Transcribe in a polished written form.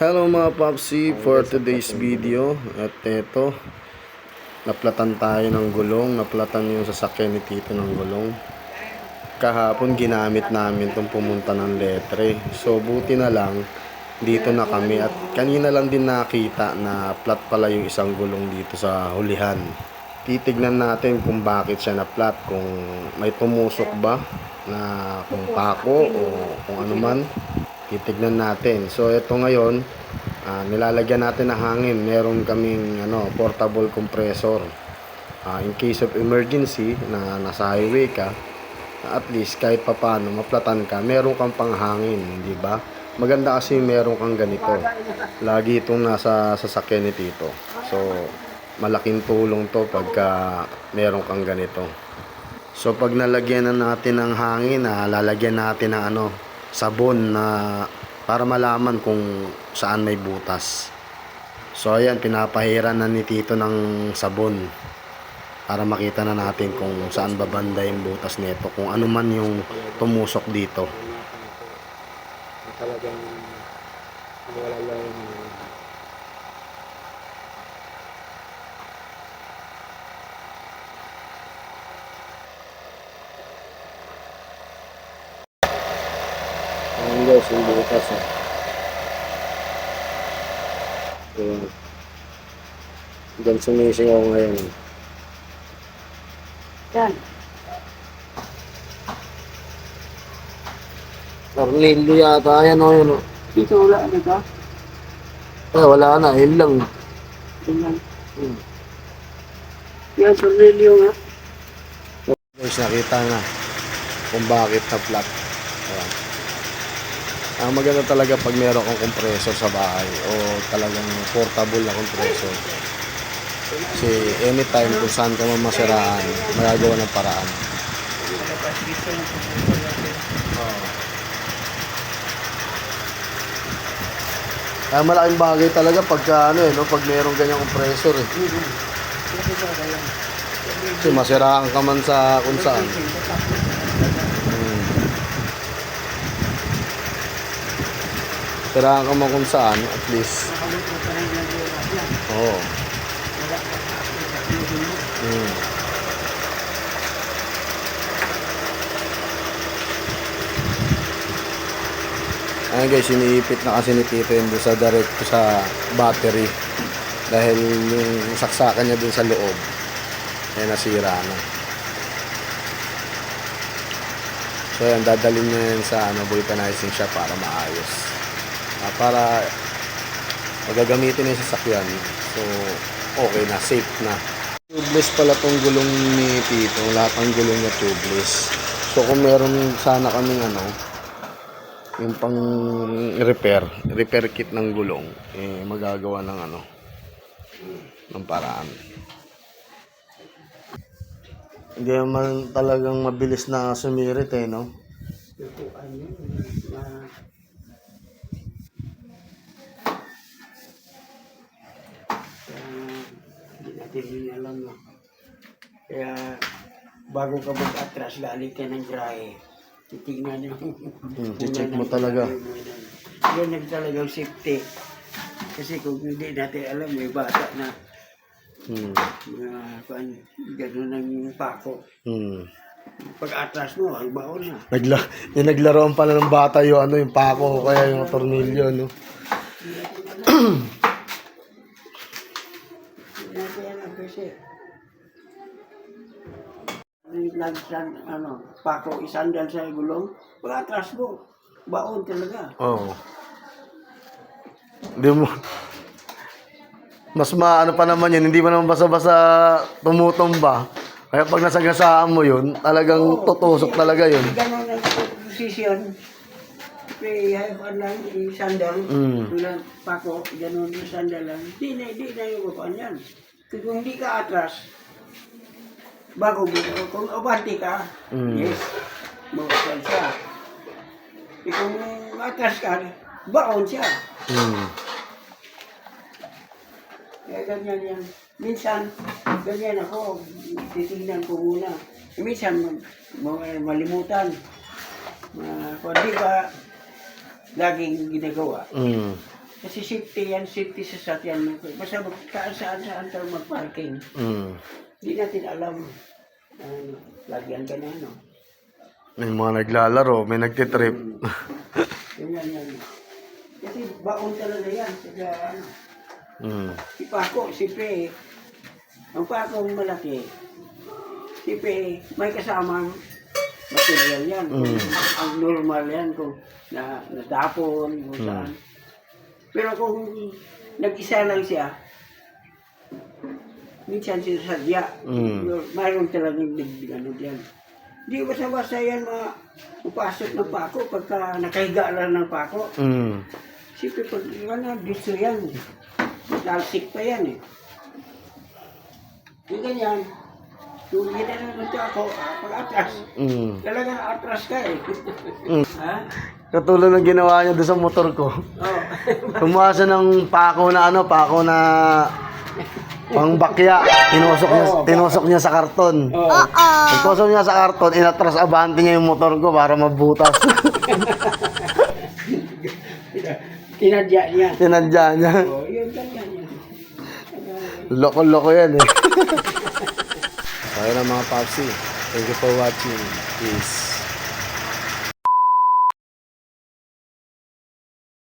Hello mga Popsi, for today's video at eto, naplatan tayo ng gulong, naplatan yung sasakyan ni Tito ng gulong. Kahapon ginamit namin itong pumunta ng Letre, so buti na lang dito na kami at kanina lang din nakita na flat pala yung isang gulong dito sa hulihan. Titignan natin kung bakit siya na flat, kung may tumusok ba na kung pako o kung ano man. Titignan natin. So ito ngayon, nilalagyan natin ng hangin. Meron kaming portable compressor. In case of emergency na nasa highway ka, at least kahit papaano maplatan ka, meron kang panghangin, di ba? Maganda kasi meron kang ganito. Lagi itong nasa sasakyan ni Tito. So malaking tulong to pagka meron kang ganito. So pag nalagyan na natin ng hangin, lalagyan natin ng sabon na para malaman kung saan may butas. So ayan, pinapahiran na ni Tito ng sabon para makita na natin kung saan babanda yung butas nito, kung ano man yung tumusok dito. Talagang wala yung Ayan guys, yung butas Ayan. Diyan sumisingaw ngayon. yan. Tornilyo yata, ayan yun. Dito wala na ka. Wala na, yun lang. Tingnan. Yan, tornilyo nga. Guys, nakita na kung bakit na flat. Ayan. Ang maganda talaga pag meron kang compressor sa bahay o talagang portable na compressor. Kasi anytime kung saan ka mamasiraan, magagawa ng paraan. Kaya malaking bagay talaga pagka pag meron ganyang compressor eh. Kasi masiraan ka man sa kung saan. Siraan ka man kung saan, at least. Oo. Ayan guys, iniipit na kasi ni Tito yun sa direct sa battery. Dahil yung saksakan niya dun sa loob, ay nasira na. So yan, dadalhin niya yan sa vulcanizing shop para maayos. Para magagamitin yung sasakyan. So okay na, safe na. Tubeless pala tong gulong ni Tito. Lahat ng gulong niya tubeless. So kung meron sana kaming yung pang repair kit ng gulong, magagawa ng ng paraan. Hindi naman talagang mabilis na sumirit no? Hindi natin din alam no. Kaya bago ka mag-atras, galing ka ng grahe. Titignan yung check mo talaga. Yan ang talagang safety. Kasi kung hindi natin alam, may bata na gano'n ang pako. Pag-atras mo, ay baon na. Naglaroan pala ng bata yung pako o kaya yung tornilyo, no? Pako isandal sa gulong, pag-atras mo, baon talaga. Oo. Hindi mo... Mas maano pa naman yun, hindi mo naman basa-basa tumutumba. Kaya pag nasagasaan mo yun, talagang tutusok talaga yun. Ganon ang posisyon. Hayaan lang, yung sandal, pako, ganon yung sandal lang. Di na yung upaan yan. Kung hindi ka atras, bago mo, kung abante ka, yes, mawasal siya. Kung atras ka, baon siya. Kaya ganyan yan. Minsan, ganyan ako, titignan ko muna. Minsan, malimutan. Kung di ba, laging ginagawa. Kasi safety yan, safety sa sakyan mo. Basta saan tayo mag-parking. Hindi natin alam. Lagyan ka na, no? May mga naglalaro, may nagtitrip. Yan. Kasi baon talaga yan. Kaya, si Paco, siyempre, ang Paco malaki, siyempre, may kasamang material yan. Ang normal yan kung natapon, kung saan. Pero kung nag-isa lang siya, minsan sinasadya. Mayroon talagang ano diyan. Di basta-basta yan upasok ng Paco pagka nakahiga lang ng Paco. Siyempre pag gusto yan. Talsik pa yan eh. Yung ganyan, yung hindi na naman ako, pag-atras. Talagang atras ka eh. Ha? Katulad ng ginawa niya doon sa motor ko. Oh. Tumasa ng pako na pangbakya. Tinusok niya sa karton. Pagtusok niya sa karton, inatras abante niya yung motor ko para mabutas. Tinadya niya. Tinadya niya. Oh, yun ganyan yan. Loko-loko yan eh. Kaya na mga Papsi. Thank you for watching. Peace.